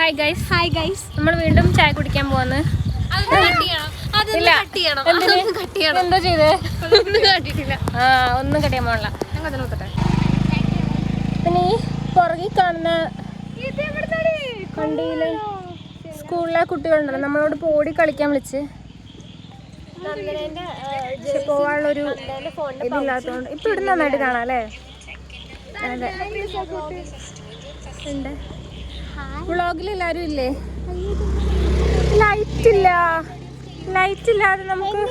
Hi guys നമ്മൾ വീണ്ടും ചായ കുടിക്കാൻ പോവാന്ന്. എന്താ ചെയ്തേ? ഒന്നും കട്ടിയാൻ പോകണില്ല. പിന്നെ ഈ പുറകിൽ കാണുന്ന വണ്ടിയില് സ്കൂളിലെ കുട്ടികളുണ്ടല്ലോ, നമ്മളോട് പോടി കളിക്കാൻ വിളിച്ച് പോവാനുള്ളൊരു ഇതില്ലാത്തതുകൊണ്ട് ഇപ്പൊ ഇവിടെ നന്നായിട്ട് കാണാം അല്ലേ? അതെ ഉണ്ട്. വ്ളോഗിൽ എല്ലാരും ഇല്ലേ? ലൈറ്റ് ഇല്ലാതെ നമുക്ക്.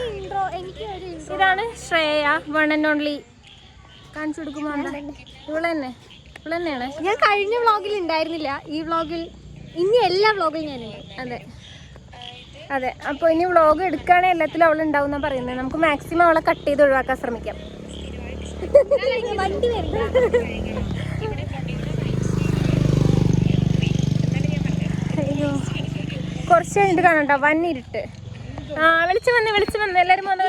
ഇതാണ് ശ്രേയ, വൺ ആൻഡ് ഓൺലി. കാണിച്ചു കൊടുക്കുമ്പോ ഇവള് തന്നെയാണ്. ഞാൻ കഴിഞ്ഞ വ്ളോഗിൽ ഉണ്ടായിരുന്നില്ല, ഈ വ്ളോഗിൽ ഇനി എല്ലാ വ്ളോഗിലും ഞാനുണ്ട്. അതെ അപ്പോൾ ഇനി വ്ളോഗ് എടുക്കുകയാണെങ്കിൽ എല്ലാത്തിലും അവൾ ഉണ്ടാവും എന്നാണ് പറയുന്നത്. നമുക്ക് മാക്സിമം അവളെ കട്ട് ചെയ്ത് ഒഴിവാക്കാൻ ശ്രമിക്കാം. വണ്ടി അയ്യോ, കുറച്ച് കഴിഞ്ഞിട്ട് കാണാം കേട്ടോ. വന്നിരുട്ട്. വിളിച്ചു വന്ന് എല്ലാരും വന്നു.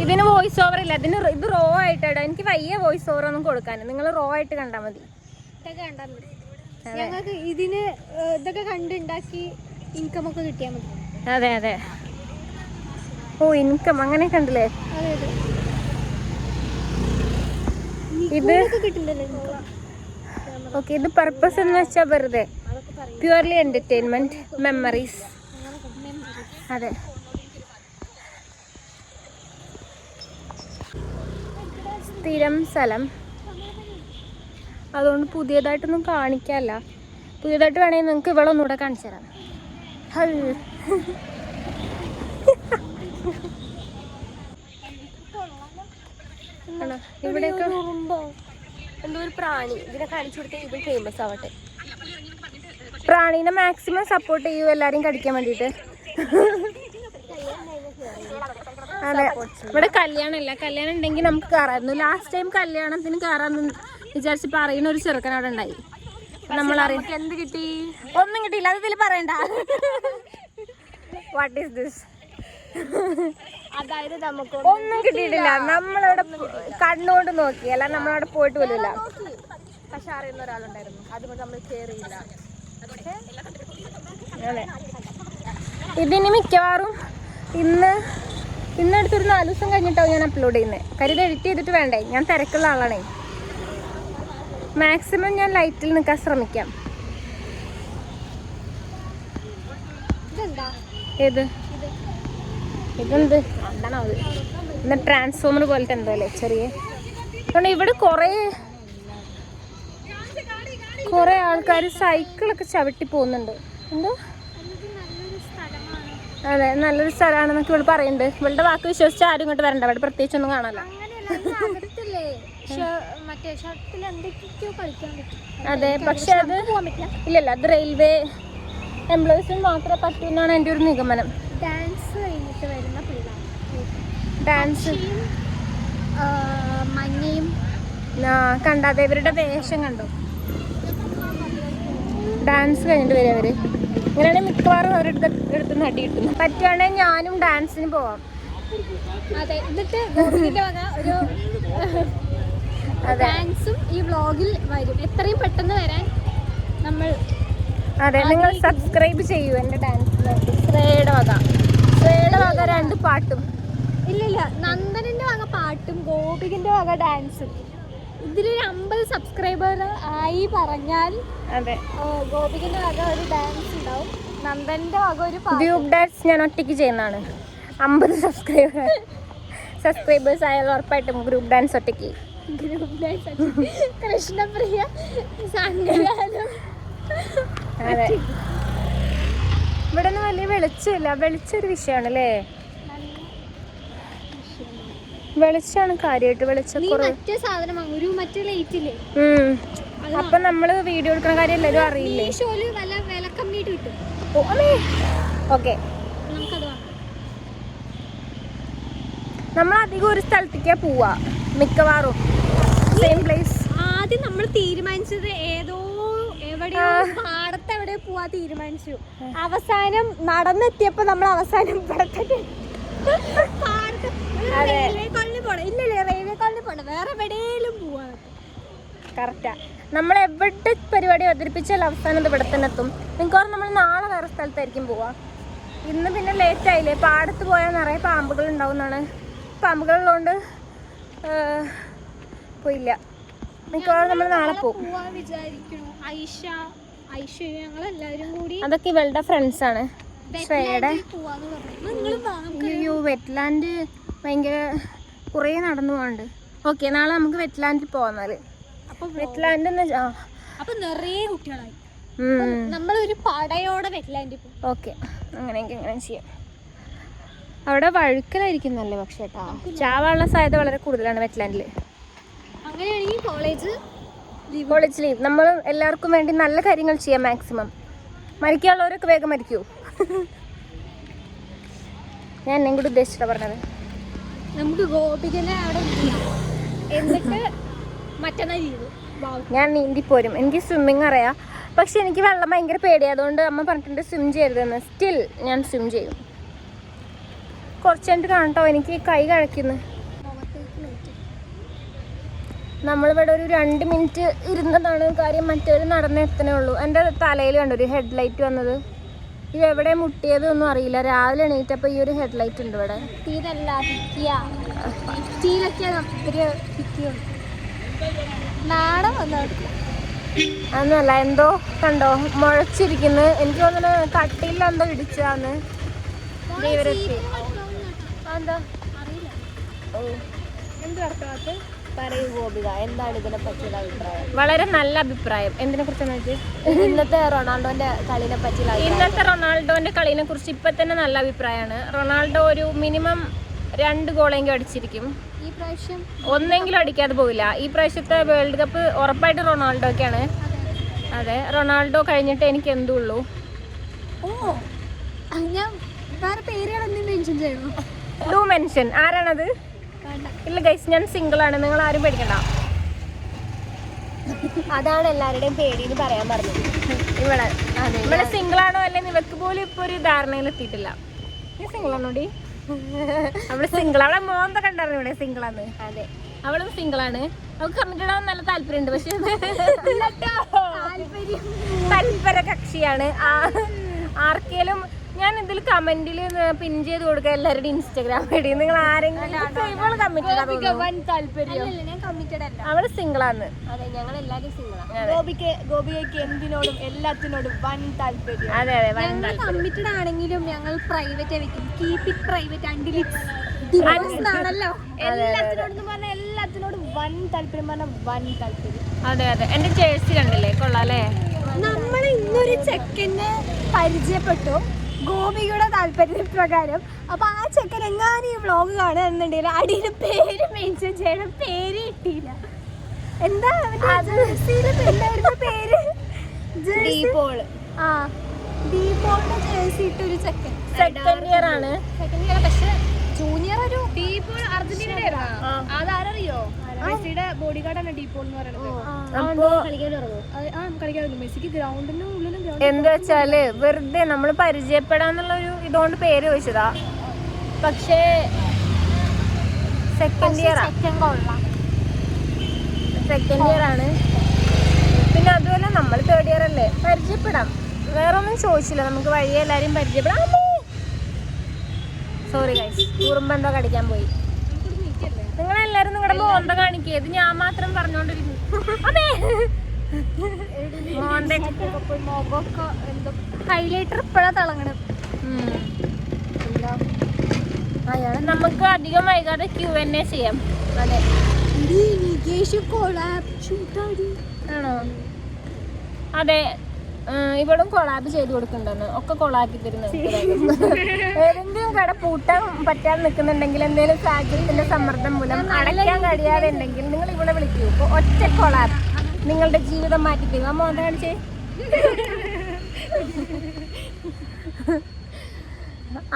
ഇതിന് വോയിസ് ഓവർ ഇല്ല, ഇത് റോ ആയിട്ടാണ്. എനിക്ക് വയ്യ വോയിസ് ഓവർ ഒന്നും കൊടുക്കാൻ. നിങ്ങൾ റോ ആയിട്ട് കണ്ടാൽ മതി. ഞങ്ങൾക്ക് ഇതിന് ഇതൊക്കെ കണ്ടുണ്ടാക്കി ഇൻകം ഒക്കെ കിട്ടിയാൽ മതി. അതെ. ഓ, ഇൻകം അങ്ങനെ കണ്ടില്ലേ? ഇത് ഓക്കെ. ഇത് പർപ്പസ് എന്ന് വെച്ചാൽ വെറുതെ പ്യുവർലി എന്റർടൈൻമെന്റ്, മെമ്മറീസ്. അതെ. സ്ഥിരം സ്ഥലം അതുകൊണ്ട് പുതിയതായിട്ടൊന്നും കാണിക്കാല്ല. പുതിയതായിട്ട് വേണമെങ്കിൽ നിങ്ങൾക്ക് ഇവിടെ ഒന്നുകൂടെ കാണിച്ചു തരാം. ഇവിടെയൊക്കെ എന്തോ ഒരു പ്രാണി, ഇതിനെ കാണിച്ചു കൊടുത്താൽ ഇത് ഫേമസ് ആവട്ടെ. പ്രാണീനെ മാക്സിമം സപ്പോർട്ട് ചെയ്യൂ എല്ലാരെയും കടിക്കാൻ വേണ്ടിയിട്ട്. അതെ, ഇവിടെ കല്യാണം ഉണ്ടെങ്കിൽ നമുക്ക് കയറായിരുന്നു. ലാസ്റ്റ് ടൈം കല്യാണത്തിന് കയറാന്ന് വിചാരിച്ച് പറയുന്ന ഒരു ചെറുക്കൻ അവിടെ ഉണ്ടായി. നമ്മളറിയാം എന്ത് കിട്ടി? ഒന്നും കിട്ടിയില്ല. അത് ഇതിൽ പറയണ്ട. What is this? അതായത് നമുക്ക് ഒന്നും കിട്ടിയിട്ടില്ല. നമ്മളവിടെ കണ്ണുകൊണ്ട് നോക്കി, അല്ല നമ്മളവിടെ പോയിട്ട് പോലുമില്ല. പക്ഷെ അറിയുന്ന ഒരാളുണ്ടായിരുന്നു, അതുകൊണ്ട് നമ്മൾ കയറിയില്ല. അതെ, ഇതിന് മിക്കവാറും ഇന്നെടുത്തൊരു 4 ദിവസം കഴിഞ്ഞിട്ടാവും ഞാൻ അപ്ലോഡ് ചെയ്യുന്നത്. കാര്യം ഇത് എഡിറ്റ് ചെയ്തിട്ട് വേണ്ടേ, ഞാൻ തിരക്കുള്ള ആളാണേ. മാക്സിമം ഞാൻ ലൈറ്റിൽ നിൽക്കാൻ ശ്രമിക്കാം. ഏത് ഇതെന്ത് എന്താണോ അത്? ഇന്ന് ട്രാൻസ്ഫോമർ പോലത്തെ എന്തോ അല്ലേ ചെറിയ. അതുകൊണ്ട് ഇവിടെ കുറേ ആൾക്കാർ സൈക്കിളൊക്കെ ചവിട്ടി പോകുന്നുണ്ട്. എന്തോ അതെ, നല്ലൊരു സ്ഥലമാണെന്നൊക്കെ ഇവിടെ പറയുന്നുണ്ട്. ഇവളുടെ വാക്ക് വിശ്വസിച്ച് ആരും ഇങ്ങോട്ട് വരണ്ട. അവിടെ പ്രത്യേകിച്ചൊന്നും കാണാനല്ല. അതെ, പക്ഷെ അത് ഇല്ലല്ല, അത് റെയിൽവേ എംപ്ലോയീസിന് മാത്രമേ പറ്റൂ എന്നാണ് എൻ്റെ ഒരു നിഗമനം. ഡാൻസ് മഞ്ഞയും കണ്ടാതെ ഇവരുടെ വേഷം കണ്ടോ? ഡാൻസ് കഴിഞ്ഞിട്ട് വരും അവര്. ഇങ്ങനെയാണെങ്കിൽ മിക്കവാറും അവരുടെ അടുത്ത് നടി കിട്ടുന്നു. പറ്റുവാണെങ്കിൽ ഞാനും ഡാൻസിന് പോവാം. അതെ, എന്നിട്ട് ഗോപിന്റെ വക ഒരു ഡാൻസും ഈ വ്ളോഗിൽ വരും. എത്രയും പെട്ടെന്ന് വരാൻ നമ്മൾ. അതെ, നിങ്ങൾ സബ്സ്ക്രൈബ് ചെയ്യൂ എൻ്റെ ഡാൻസിലേക്ക്. ശ്രേയയുടെ വക 2 പാട്ടും. ഇല്ലില്ല, നന്ദനന്റെ വക പാട്ടും ഗോപികന്റെ വക ഡാൻസും. ഇതിലൊരു 50 സബ്സ്ക്രൈബർ ആയി പറഞ്ഞാൽ അതെ, ഗോപികന്റെ വക ഒരു ഡാൻസ് ഉണ്ടാവും, നന്ദന്റെ വക ഒരു ഗ്രൂപ്പ് ഡാൻസ് ഞാൻ ഒറ്റയ്ക്ക് ചെയ്യുന്നതാണ്. 50 സബ്സ്ക്രൈബേഴ്സ് ആയാൽ ഉറപ്പായിട്ടും ഗ്രൂപ്പ് ഡാൻസ് ഒറ്റയ്ക്ക്. ഗ്രൂപ്പ് ഡാൻസ് കൃഷ്ണപ്രിയ സംഗീതം. അതെ, ഇവിടെ ഒന്നും വലിയ വെളിച്ചമില്ല. വെളിച്ചൊരു വിഷയമാണ് അല്ലേ? വെളിച്ചാണ് കാര്യമായിട്ട്. വെളിച്ചം അപ്പൊ നമ്മള് വീഡിയോ എടുക്കുന്ന കാര്യം എല്ലാവരും അറിയില്ലേ? ഓക്കെ, നമ്മൾ അധികം ഒരു സ്ഥലത്തേക്കാ പോവാ മിക്കവാറും. Same place. ആദ്യം നമ്മൾ തീരുമാനിച്ചത് എവിടെയോ പാടത്ത് എവിടെ പോവാ തീരുമാനിച്ചു. അവസാനം നടന്നെത്തിയപ്പോ നമ്മൾ അവസാനം പാടത്ത് പോണം. ഇല്ലല്ലേ റെയിൽവേ കോളനി പോണം, വേറെ എവിടെയെങ്കിലും പോവാൻ. കറക്റ്റാ. നമ്മൾ എവിടെ പരിപാടി അവതരിപ്പിച്ചാൽ അവസാനം ഇവിടെ തന്നെ എത്തും. മിക്കവാറും നമ്മൾ നാളെ വേറെ സ്ഥലത്തായിരിക്കും പോവാ. ഇന്ന് പിന്നെ ലേറ്റ് ആയില്ലേ, പാടത്ത് പോയാൽ നിറയെ പാമ്പുകൾ ഉണ്ടാവുന്നതാണ്. പാമ്പുകളുള്ളതുകൊണ്ട് പോയില്ല. മിക്കവാറും നമ്മൾ നാളെ പോകും. അതൊക്കെ ഇവളുടെ ഫ്രണ്ട്സ് ആണ്. ശ്രേയയുടെ വെറ്റ്ലാൻഡ് ഭയങ്കര കുറേ നടന്നു പോകാണ്ട്. ഓക്കെ, നാളെ നമുക്ക് വെറ്റ്ലാൻഡിൽ പോവാന്നാല്. വെറ്റ്ലാൻഡ് അപ്പൊ നിറയെ കുട്ടികളായി നമ്മളൊരു പടയോടെ വെറ്റ്ലാൻഡിൽ പോകും. ഓക്കെ, അങ്ങനെയെങ്കിൽ അങ്ങനെ ചെയ്യാം. അവിടെ വഴുക്കലായിരിക്കുന്നല്ലേ പക്ഷേ കേട്ടോ, ചാവാനുള്ള സാധ്യത വളരെ കൂടുതലാണ് വെറ്റ്ലാൻഡിൽ. അങ്ങനെയാണെങ്കിൽ കോളേജ് ലീവ്. നമ്മൾ എല്ലാവർക്കും വേണ്ടി നല്ല കാര്യങ്ങൾ ചെയ്യാം മാക്സിമം. മരിക്കാനുള്ളവരൊക്കെ വേഗം മരിക്കൂ. ഞാൻ എന്നെ കൂടി ഉദ്ദേശിച്ചിട്ടാ പറഞ്ഞത്. നമുക്ക് ഗോപികനെ അവിടെ എന്നിട്ട് മറ്റന്നാൾ ലീവ്. ഞാൻ നീന്തിപ്പോരും. എനിക്ക് സ്വിമ്മിങ് അറിയാം, പക്ഷെ എനിക്ക് വെള്ളം ഭയങ്കര പേടിയാണ്. അതുകൊണ്ട് അമ്മ പറഞ്ഞിട്ടുണ്ട് സ്വിം ചെയ്യരുതെന്ന്. സ്റ്റിൽ ഞാൻ സ്വിം ചെയ്യും. കുറച്ച് കഴിഞ്ഞിട്ട് കാണട്ടോ, എനിക്ക് കൈ കഴിക്കുന്നു. നമ്മളിവിടെ ഒരു 2 മിനിറ്റ് ഇരുന്നതാണ് കാര്യം. മറ്റൊരു നടന്നെത്തനേ ഉള്ളൂ. എൻ്റെ തലയിൽ കണ്ടു ഒരു ഹെഡ്ലൈറ്റ് വന്നത്. ഇത് എവിടെ മുട്ടിയത് ഒന്നും അറിയില്ല. രാവിലെ എണീറ്റപ്പോൾ ഈ ഒരു ഹെഡ്ലൈറ്റ് ഉണ്ട് ഇവിടെ. അതൊന്നുമല്ല, എന്തോ കണ്ടോ മുഴച്ചിരിക്കുന്നു. എനിക്ക് തോന്നുന്നു കട്ടിയിൽ എന്തോ ഇടിച്ചാന്ന്. എന്താ എന്ത് അർത്ഥമായിട്ട് പറയൂ ഗോപിക, എന്താണ് ഇതിനെ പറ്റിയുള്ള അഭിപ്രായം? വളരെ നല്ല അഭിപ്രായം. എന്തിനെ കുറിച്ചാണ്? ഇന്നത്തെ റൊണാൾഡോന്റെ കളിനെ പറ്റിയുള്ള ഇന്നത്തെ റൊണാൾഡോന്റെ കളിനെ കുറിച്ച് ഇപ്പൊ തന്നെ നല്ല അഭിപ്രായമാണ്. റൊണാൾഡോ ഒരു മിനിമം 2 ഗോളെങ്കിലും അടിച്ചിരിക്കും. ഈ പ്രാവശ്യം ഒന്നെങ്കിലും അടിക്കാതെ പോവില്ല. ഈ പ്രാവശ്യത്തെ വേൾഡ് കപ്പ് ഉറപ്പായിട്ട് റൊണാൾഡോക്കാണ്. അതെ, റൊണാൾഡോ കഴിഞ്ഞിട്ട് എനിക്ക് എന്തുള്ളൂ. ഞാൻ വേറെ പേരുകളൊന്നും മെൻഷൻ ചെയ്യണോ? Do mention. ആരാണത്? ഇല്ല ഗൈസ്, ഞാൻ സിംഗിൾ ആണ്. നിങ്ങൾ ആരും പേടിക്കണ്ട. അതാണ് എല്ലാവരുടെയും പേടി എന്ന് പറയാൻ പറഞ്ഞത്. ഇവിടെ സിംഗിൾ ആണോ അല്ലെന്ന് ഇവക്ക് പോലും ഇപ്പൊ ഒരു ധാരണയിൽ എത്തിയിട്ടില്ല. നീ സിംഗിൾ ആണോടി? അവള് സിംഗിൾ. അവളെ മോന്ത കണ്ടായിരുന്നു ഇവിടെ സിംഗിളാന്ന്. അതെ, അവളും സിംഗിൾ ആണ്. അവൾക്ക് കമ്മിറ്റഡ് ആവാൻ നല്ല താല്പര്യമുണ്ട്, പക്ഷെ താല്പര്യ കക്ഷിയാണ്. ആർക്കേലും ഞാൻ ഇതിൽ കമന്റിൽ പിൻ ചെയ്ത് കൊടുക്കുക എല്ലാവരുടെയും ഇൻസ്റ്റാഗ്രാം ഐഡി. നിങ്ങൾ ആരെങ്കിലും അവള് സിംഗിളാന്ന്. അതെ, ഞങ്ങൾ എല്ലാവരും സിംഗിളാണ്. ഗോപികയ്ക്ക് എന്തിനോടും എല്ലാത്തിനോടും വൻ താല്പര്യം. അതെ അതെ, ഞങ്ങൾ കമ്മിറ്റഡ് ആണെങ്കിലും ഞങ്ങൾ പ്രൈവറ്റ് വെക്കും. Keep it private until it's divorce ആണല്ലോ. എല്ലാത്തിനോടും പറഞ്ഞാൽ എല്ലാത്തിനോടും വൻ താല്പര്യം, പറഞ്ഞാൽ വൻ താല്പര്യം. അതെ അതെ, എന്റെ ജേഴ്സി കണ്ടില്ലേ, കൊള്ളാല്ലേ. നമ്മൾ ഇന്നൊരു ചെക്കനെ പരിചയപ്പെട്ടു ഗോപികയുടെ താല്പര്യപ്രകാരം. അപ്പൊ ആ ചെക്കൻ എങ്ങാനും ഈ വ്ളോഗ് കാണുന്നുണ്ടെങ്കിൽ അടിയിൽ പേര് മെൻഷൻ ചെയ്യണം. പേര് കിട്ടിയില്ല. എന്താ പേര്? ഡീപോള്. ആ, ഡീപോളിന്റെ ജേഴ്സി ഇട്ടൊരു ചെക്കൻ. സെക്കൻഡ് ഇയർ ആണ്. സെക്കൻഡ് ഇയർ, പക്ഷെ ജൂനിയർ ഒരു ഡീപോൾ അർജന്റീനയുടെ. അതാരറിയോ? മെസ്സിയുടെ ബോഡി ഗാർഡാണ് ഡീപോൾ എന്ന് പറയുന്നത്. മെസ്സിക്ക് ഗ്രൗണ്ടിന്റെ ഉള്ളിലും എന്താ വെച്ചാല് വെറുതെ നമ്മൾ പരിചയപ്പെടാന്നുള്ള ഒരു ഇതുകൊണ്ട് പേര് ചോദിച്ചതാ. പക്ഷേ സെക്കൻഡ് ഇയർ ആണ്. പിന്നെ അതുപോലെ നമ്മൾ 3rd ഇയർ അല്ലേ, പരിചയപ്പെടാം. വേറെ ഒന്നും ചോദിച്ചില്ല, നമുക്ക് വഴിയെ എല്ലാരെയും പരിചയപ്പെടാം. സോറി ഗൈസ്, കുറുമ്പ് എന്തോ കടിക്കാൻ പോയി. നിങ്ങളെല്ലാരും നിങ്ങളുടെ മോന്ത കാണിക്കുക. ഇത് ഞാൻ മാത്രം പറഞ്ഞോണ്ടിരിക്കുന്നു. ഹൈലൈറ്റർ ഇപ്പഴാ തിളങ്ങണം. നമുക്ക് അധികം വൈകാതെ Q&A ചെയ്യാം. അതെ, ആണോ? അതെ, ഇവളും കൊളാബ് ചെയ്ത് കൊടുക്കണ്ടെന്ന് ഒക്കെ കൊളാക്കി തരുന്നത്. ഏതെങ്കിലും കട പൂട്ടാൻ പറ്റാതെ നിൽക്കുന്നുണ്ടെങ്കിൽ, എന്തെങ്കിലും സാഹചര്യത്തിന്റെ സമ്മർദ്ദം മൂലം അടയ്ക്കാൻ കഴിയാതെ ഉണ്ടെങ്കിൽ നിങ്ങൾ ഇവിടെ വിളിക്കൂ. ഇപ്പൊ ഒറ്റ കൊളാബ് നിങ്ങളുടെ ജീവിതം മാറ്റി തരും. അമ്മ എന്താ കാണിച്ചേ?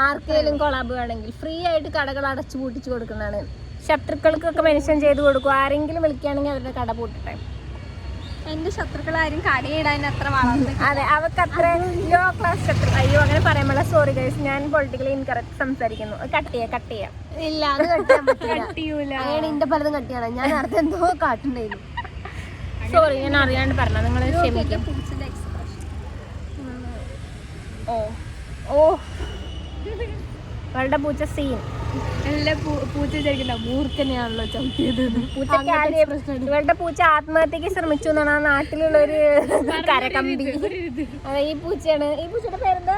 ആർക്കെങ്കിലും കൊളാബ് വേണമെങ്കിൽ ഫ്രീ ആയിട്ട് കടകൾ അടച്ചു പൂട്ടിച്ചു കൊടുക്കുന്നതാണ്. ശത്രുക്കൾക്കൊക്കെ മെൻഷൻ ചെയ്ത് കൊടുക്കും. ആരെങ്കിലും വിളിക്കുകയാണെങ്കിൽ അവരുടെ കട പൂട്ടട്ടെ. എന്റെ ശത്രുക്കളാരും കടയിടാൻ അത്ര വളർന്നു. അതെ, അവർക്ക് അത്ര ലോ ക്ലാസ് ശത്രു. അയ്യോ, അങ്ങനെ പറയുമ്പോൾ സോറി ഗൈസ്, ഞാൻ പൊളിറ്റിക്കലി ഇൻകറക്റ്റ് സംസാരിക്കുന്നു. കട്ട് ചെയ്യാം. ഇല്ല, അത് കട്ടിയൂല. എന്റെ പലതും കട്ടിയാണ്. ഞാൻ അർത്ഥം എന്തോ കാട്ടുണ്ടായിരുന്നു. സോറി, ഞാൻ അറിയാണ്ട് പറഞ്ഞ, നിങ്ങൾ ക്ഷമിക്കും. ഓ അവളുടെ പൂച്ച സീൻ. എല്ലാ പൂച്ച വിചാരിക്കണ്ട മൂർഖനെയാണല്ലോ ചവിട്ടിയത്. ഇവളുടെ പൂച്ച ആത്മഹത്യക്ക് ശ്രമിച്ചു എന്നാണ് ആ നാട്ടിലുള്ള ഒരു കരകമ്പി. അതെ, ഈ പൂച്ചയാണ്. ഈ പൂച്ചയുടെ പേരെന്താ?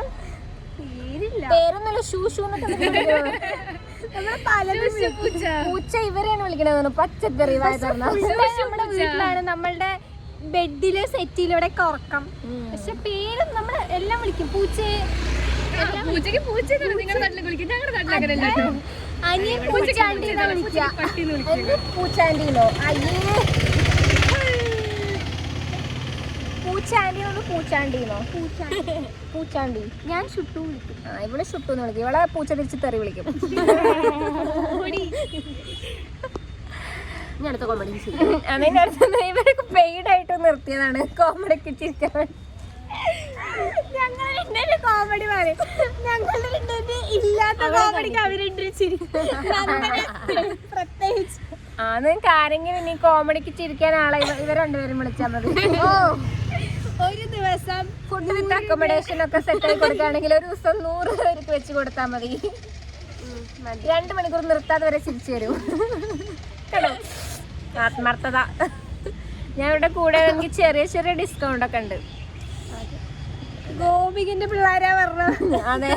പേരൊന്നുമില്ല, ഷൂഷു എന്നൊക്കെ. പൂച്ച ഇവരെയാണ് വിളിക്കണത്, പച്ചക്കറി നമ്മുടെ വീട്ടിലാണ് നമ്മളുടെ ബെഡില് സെറ്റിലൂടെ ഉറക്കം. പക്ഷെ പേരും നമ്മൾ എല്ലാം വിളിക്കും. പൂച്ചയെ പൂച്ചക്ക് പൂച്ച നിങ്ങളുടെ നാട്ടിൽ വിളിക്കും, ഞങ്ങളുടെ നാട്ടിൽ അനിയൻ പൂച്ചാണ്ടിന്നാ വിളിക്കുക. പൂച്ചാണ്ടിന്നോ? അയ്യേ, പൂച്ചാണ്ടിന്നോ പൂച്ചാണ്ടിന്നോ? പൂച്ചാണ്ടി. ഞാൻ ഷുട്ടു വിളിക്കും. ഇവിടെ ഷുട്ടു എന്ന് വിളിക്കും. ഇവളെ പൂച്ച തിരിച്ച് തെറി വിളിക്കും. അടുത്ത കോമഡി അതിന്റെ അടുത്ത് ഇവരൊക്കെ പെയ്ഡ് ആയിട്ട് നിർത്തിയതാണ് കോമഡിക്ക് ചിരിക്കാൻ. ഞങ്ങളുടെ കോമഡി പറയും. ഞങ്ങളുടെ ഇല്ലാത്ത കോമഡിക്ക് അവരുടെ ചിരി പ്രത്യേകിച്ച്. നിങ്ങൾക്ക് ആരെങ്കിലും ഇനി കോമഡിക്ക് ചിരിക്കാൻ ആളെ ഇവർ രണ്ടുപേരും വിളിച്ചാൽ മതി. ഒരു ദിവസം ഫുഡ് വിത്ത് അക്കോമഡേഷൻ ഒക്കെ സെറ്റ് ആയി കൊടുക്കുകയാണെങ്കിൽ ഒരു ദിവസം 100 പേർക്ക് വെച്ച് കൊടുത്താൽ മതി. 2 മണിക്കൂർ നിർത്താതെ വരെ ചിരിച്ചു തരും. ആത്മാർത്ഥത. ഞാൻ ഇവിടെ കൂടെ എനിക്ക് ചെറിയ ഡിസ്കൗണ്ട് ഒക്കെ ഉണ്ട്. ഗോപികന്റെ പിള്ളേരാ പറഞ്ഞത്. അതെ,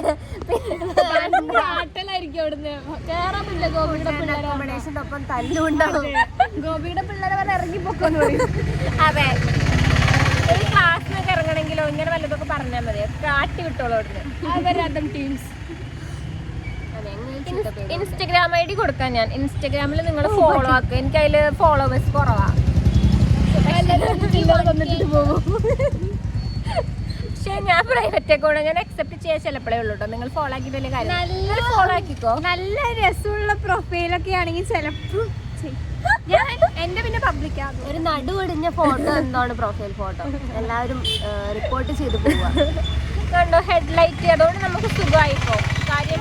ആട്ടലായിരിക്കും അവിടുന്ന്. കേറാൻ പറ്റില്ല. ഗോപിയുടെ അക്കോമഡേഷൻ്റെ ഒപ്പം തല്ലുണ്ടാവും. ഗോപിയുടെ പിള്ളേരെ പറഞ്ഞ ഇറങ്ങിപ്പോക്കെന്ന് പറയും. അതെ, ഒരു ക്ലാസ്സിനൊക്കെ ഇറങ്ങണമെങ്കിലോ ഇങ്ങനെ വല്ലതൊക്കെ പറഞ്ഞാൽ മതി, കാട്ടി വിട്ടോളൂ അവിടുന്ന്. അവരതും ടീംസ്. ഇൻസ്റ്റഗ്രാം ID കൊടുക്കാൻ. ഞാൻ ഇൻസ്റ്റഗ്രാമിൽ നിങ്ങൾ ഫോളോ ആക്കുക. എനിക്ക് അതിൽ ഫോളോവേഴ്സ് കുറവാ. പക്ഷെ ഞാൻ പ്രൈവറ്റ് അക്കൗണ്ട് ഞാൻ അക്സെപ്റ്റ് ചെയ്യാൻ ചിലപ്പോഴേ ഉള്ളൂ കേട്ടോ. നിങ്ങൾ ഫോളോ ആക്കിയിട്ടല്ലേ കാര്യം. ഫോളോ ആക്കിക്കോ. നല്ല രസമുള്ള പ്രൊഫൈലൊക്കെ ആണെങ്കിൽ ചിലപ്പോ ഞാൻ എന്റെ പിന്നെ പബ്ലിക്കാകും. ഒരു നടുവൊടിഞ്ഞ ഫോട്ടോ എന്താണ് പ്രൊഫൈൽ ഫോട്ടോ, എല്ലാവരും റിപ്പോർട്ട് ചെയ്ത് പോവുക. കണ്ടോ ഹെഡ്ലൈറ്റ്, അതുകൊണ്ട് നമുക്ക് സുഖമായിപ്പോ കാര്യം.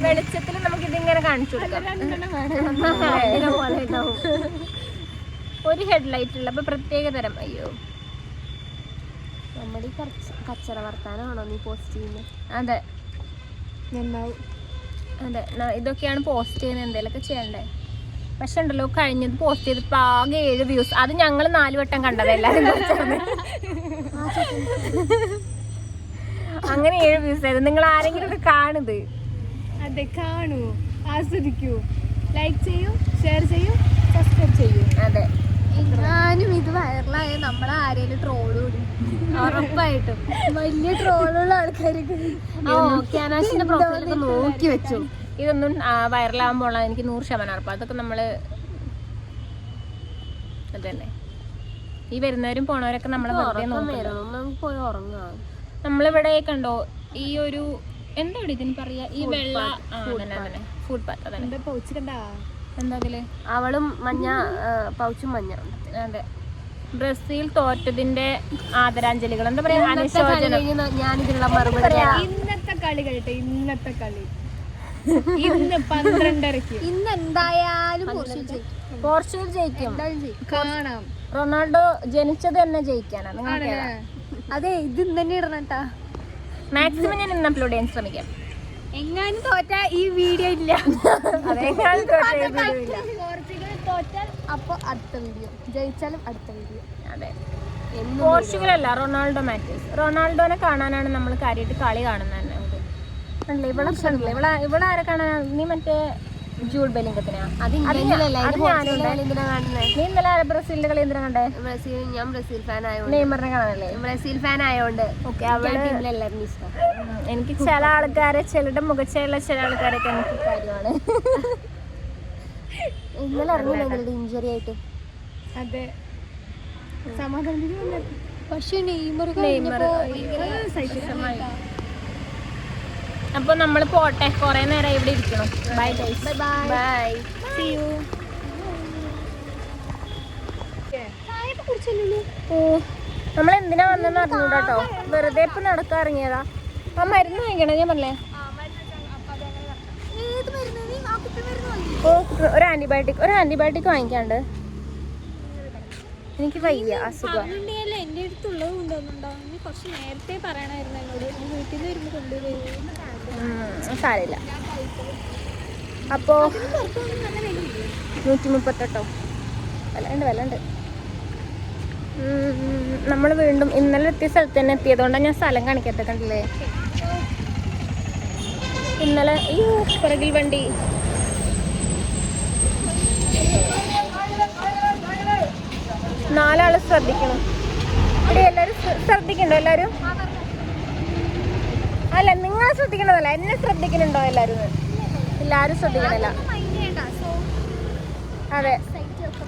വെളിച്ചത്തിൽ നമുക്ക് ഇതിങ്ങനെ കാണിച്ചു കൊടുക്കാം. ഒരു ഹെഡ്ലൈറ്റ് ഉള്ള അപ്പൊ പ്രത്യേക തരം. അയ്യോ, നമ്മുടെ കച്ചറ വർത്താനാണോ നീ പോസ്റ്റ് ചെയ്യുന്നത്? അതെ നന്നാവും. അതെ, ഇതൊക്കെയാണ് പോസ്റ്റ് ചെയ്യുന്നത്. എന്തെങ്കിലുമൊക്കെ ചെയ്യണ്ടേ. പക്ഷെ ഉണ്ടല്ലോ, കഴിഞ്ഞത് പോസ്റ്റ് ചെയ്തപ്പോൾ ആകെ 7 വ്യൂസ്. അത് ഞങ്ങൾ 4 വട്ടം കണ്ടത് എല്ലാവരും. അങ്ങനെ 7 വ്യൂസ് ആയത്. നിങ്ങൾ ആരെങ്കിലും ഒക്കെ കാണുത്? അതെ, കാണൂ, ആസ്വദിക്കൂ, ലൈക്ക് ചെയ്യൂ, ഷെയർ ചെയ്യൂ, സബ്സ്ക്രൈബ് ചെയ്യൂ. അതെ, ഞാനും ഇത് വൈറലായ നമ്മളെ ആരെങ്കിലും ട്രോള് കൂടി ഉറപ്പായിട്ടും വലിയ ട്രോളുള്ള ആൾക്കാർക്ക് നോക്കി വെച്ചു. ഇതൊന്നും വൈറലാകുമ്പോൾ എനിക്ക് 100% ഉറപ്പാണ്. അതൊക്കെ നമ്മള് അതന്നെ, ഈ വരുന്നവരും പോണവരൊക്കെ നമ്മളെ വെറുതെ പോയി ഉറങ്ങാം. നമ്മളിവിടെ കണ്ടോ ഈ ഒരു എന്താ ഇതിന് പറയാ, ഈ വെള്ള ഫുഡ് പാത്ത്. അതന്നെ പൗച്ച് കണ്ടാ എന്താ അതില്? അവളും മഞ്ഞ പൗച്ചും മഞ്ഞ. അതെ, ബ്രസീൽ തോറ്റതിന്റെ ആദരാഞ്ജലികൾ എന്താ പറയാ, അനുശോചനം. ഞാനിതിനുള്ള മറുപടി. ഇന്നത്തെ കളി കഴിട്ടെ, ഇന്നത്തെ കളി ഇന്ന് 12:30. ഇന്ന് എന്തായാലും പോർച്ചുഗൽ ജയിക്കും. കാണാം. റൊണാൾഡോ ജനിച്ചത് തന്നെ ജയിക്കാനാണ്. അതെ, ഇത് ഇന്ന് തന്നെ ഇടണം കേട്ടാ. മാക്സിമം ഞാൻ ഇന്ന് അപ്ലോഡ് ചെയ്യാൻ ശ്രമിക്കാം. എങ്ങാനും തോറ്റ ഈ വീഡിയോ ഇല്ല. പോർച്ചുഗൽ തോറ്റാൽ അപ്പൊ അടുത്ത വീഡിയോ, ജയിച്ചാലും അടുത്ത വീഡിയോ. അതെ, പോർച്ചുഗൽ അല്ല, റൊണാൾഡോ മാറ്റേഴ്സ്. റൊണാൾഡോനെ കാണാനാണ് നമ്മൾ കാര്യമായിട്ട് കളി കാണുന്നത് തന്നെ. ഇവിടെ ആരെ കാണാനാ? നീ മറ്റേ ജൂഡ് ബെല്ലിംഗത്തിനാ? നീ ഇന്നലെ ബ്രസീലിന്റെ കളി എന്തിനാ കണ്ടേ? ഞാൻ ബ്രസീൽ ഫാൻ ആയതുകൊണ്ട്. നെയ്മറിനെ കാണാനല്ലേ? ബ്രസീൽ ഫാൻ ആയതുകൊണ്ട് എല്ലാവരും ഇഷ്ടം. എനിക്ക് ചില ആൾക്കാരെ, ചിലരുടെ മുഖച്ചുള്ള ചില ആൾക്കാരൊക്കെ എനിക്ക് കാര്യമാണ്. ഇന്നലെ ഇറങ്ങില്ല ഇഞ്ചുറി ആയിട്ട്. അതെ, സമാധാനം. പക്ഷെ നെയ്മർ അപ്പൊ നമ്മൾ പോട്ടെ, കൊറേ നേരം ഇവിടെ ഇരിക്കണം. Bye bye bye, see you. കുടിച്ചല്ലോ. ഓ നമ്മൾ എന്തിനാ വന്നെന്ന് അറിഞ്ഞൂടാ കേട്ടോ, വെറുതെ ഇപ്പം നടക്കാൻ ഇറങ്ങിയതാ. ആ മരുന്ന് വാങ്ങിക്കണേ ഞാൻ പറഞ്ഞേ. ഓ ഒരു ആന്റിബയോട്ടിക് വാങ്ങിക്കാണ്ട്. എനിക്ക് വയ്യ അസുഖം. എൻ്റെ അടുത്തുള്ളത് കൊണ്ടുവന്നുണ്ടോ? കുറച്ച് നേരത്തെ പറയണമായിരുന്നു എന്നോട്. വീട്ടിൽ നിന്ന് വരുമ്പോൾ കൊണ്ടുവരുമോ? സാരമില്ല. അപ്പോൾ 138 വിലയുണ്ട്. നമ്മൾ വീണ്ടും ഇന്നലെ എത്തിയ സ്ഥലത്ത് തന്നെ എത്തിയതുകൊണ്ടാണ് ഞാൻ സ്ഥലം കാണിക്കാത്ത. കണ്ടില്ലേ ഇന്നലെ പുറകിൽ വണ്ടി. നാലാള് ശ്രദ്ധിക്കണം. ഇവിടെ എല്ലാവരും ശ്രദ്ധിക്കണ്ടോ? എല്ലാവരും അല്ല, നിങ്ങളെ ശ്രദ്ധിക്കണതല്ല, എന്നെ ശ്രദ്ധിക്കുന്നുണ്ടോ? എല്ലാവരും ശ്രദ്ധിക്കണില്ല. അതെ,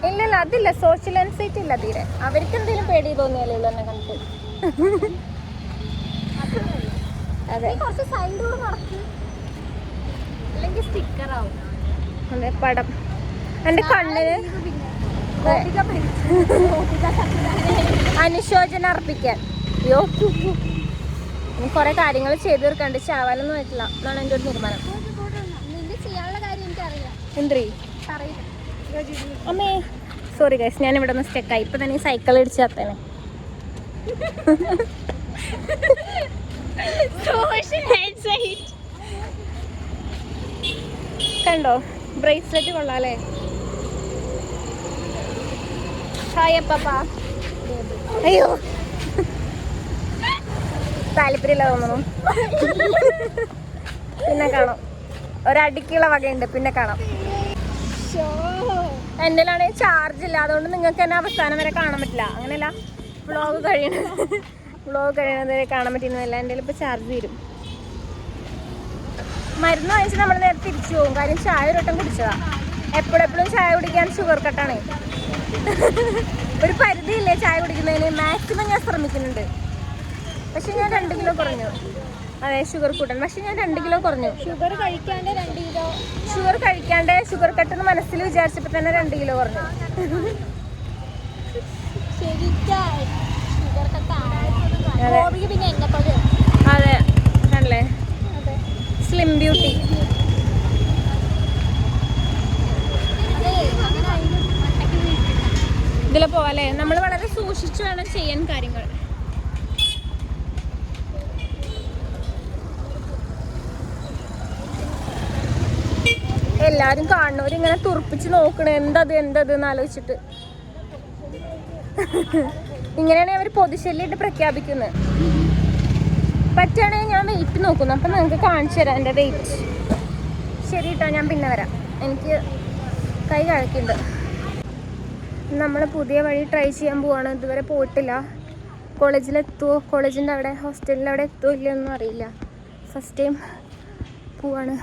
ഇല്ലല്ല, അതില്ല. സോഷ്യൽ ആൻസൈറ്റി ഇല്ല തീരെ. അവർക്ക് എന്തെങ്കിലും പേടി തോന്നിയാലേ ഉള്ളൂ എന്നെ കണ്ടിട്ട്. അതെ, അതെ പടം എൻ്റെ കണ്ണിന് അനുശോചനം അർപ്പിക്കാൻ. അയ്യോ, ഇനി കുറെ കാര്യങ്ങൾ ചെയ്തു തീർക്കാണ്ട് ചാവാലൊന്നും ആയിട്ടില്ല എന്നാണ് എൻ്റെ ഒരു തീരുമാനം. എന്തി അമ്മേ സോറി ഗൈസ്, ഞാൻ ഇവിടെ നിന്ന് സ്റ്റെക്കായി. ഇപ്പൊ തന്നെ സൈക്കിൾ ഇടിച്ച് തത്തേനെ. കണ്ടോ ബ്രേസ്ലെറ്റ് കൊള്ളാല്ലേ? ഹായ് അപ്പാ. അയ്യോ താല്പര്യമില്ല തോന്നുന്നു. പിന്നെ കാണാം, ഒരടിക്കുള്ള വകയുണ്ട്. പിന്നെ കാണാം. എൻ്റെ ആണെങ്കിൽ ചാർജ് ഇല്ല, അതുകൊണ്ട് നിങ്ങൾക്ക് എന്നെ അവസാനം വരെ കാണാൻ പറ്റില്ല. അങ്ങനെയല്ല, വ്ളോഗ് കഴിയണത് വരെ കാണാൻ പറ്റുന്നതല്ല. എൻ്റെ ഇപ്പോൾ ചാർജ് തീരും. മരുന്ന് വാങ്ങിച്ച് നമ്മൾ നേരെ തിരിച്ചു പോകും. കാര്യം ചായ ഒരു വട്ടം കുടിച്ചതാ. എപ്പോഴെപ്പോഴും ചായ കുടിക്കാൻ ഷുഗർ കട്ടാണ്. ഒരു പരിധിയില്ലേ ചായ കുടിക്കുന്നതിന്. മാക്സിമം ഞാൻ ശ്രമിക്കുന്നുണ്ട്. പക്ഷെ ഞാൻ 2 കിലോ കുറഞ്ഞു. അതെ, ഷുഗർ കൂട്ടാൻ. പക്ഷെ ഞാൻ 2 കിലോ കുറഞ്ഞു. ഷുഗർ കഴിക്കാണ്ട് ഷുഗർ കട്ടെന്ന് മനസ്സിൽ വിചാരിച്ചപ്പോൾ തന്നെ 2 കിലോ കുറഞ്ഞു. അതെ ആണല്ലേ, സ്ലിം ബ്യൂട്ടി. ഇതിൽ പോവാല്ലേ? നമ്മൾ വളരെ സൂക്ഷിച്ചു വേണം ചെയ്യാൻ കാര്യങ്ങൾ. എല്ലാരും കാണുന്നവര് ഇങ്ങനെ തുറപ്പിച്ച് നോക്കണേ, എന്തത് എന്ന് ആലോചിച്ചിട്ട്. ഇങ്ങനെയാണ് അവർ പൊതുശല്യമായിട്ട് പ്രഖ്യാപിക്കുന്നത്. പറ്റുകയാണെങ്കിൽ ഞാൻ വെയിറ്റ് നോക്കുന്നു, അപ്പം നിങ്ങൾക്ക് കാണിച്ചു തരാം എൻ്റെ വെയിറ്റ്. ശരി കേട്ടോ, ഞാൻ പിന്നെ വരാം. എനിക്ക് കൈ കഴക്കുന്നുണ്ട്. നമ്മൾ പുതിയ വഴി ട്രൈ ചെയ്യാൻ പോവാണ്. ഇതുവരെ പോയിട്ടില്ല. കോളേജിലെത്തുമോ, കോളേജിൻ്റെ അവിടെ ഹോസ്റ്റലിൻ്റെ അവിടെ എത്തുമോ ഇല്ലയൊന്നും അറിയില്ല. ഫസ്റ്റ് ടൈം പോവാണ്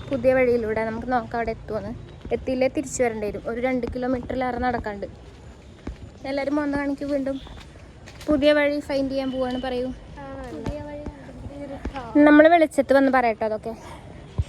പുതിയ വഴിയിലൂടെ. നമുക്ക് നോക്കാം അവിടെ എത്തുമെന്ന്. എത്തിയില്ലേ തിരിച്ചു വരേണ്ടി വരും. ഒരു 2 കിലോമീറ്ററിലേറെ നടക്കാണ്ട്. എല്ലാവരും വന്ന് കാണിക്കും. വീണ്ടും പുതിയ വഴി ഫൈൻഡ് ചെയ്യാൻ പോവാണ്. പറയൂ. നമ്മൾ വെളിച്ചത്ത് വന്ന് പറയട്ടോ അതൊക്കെ.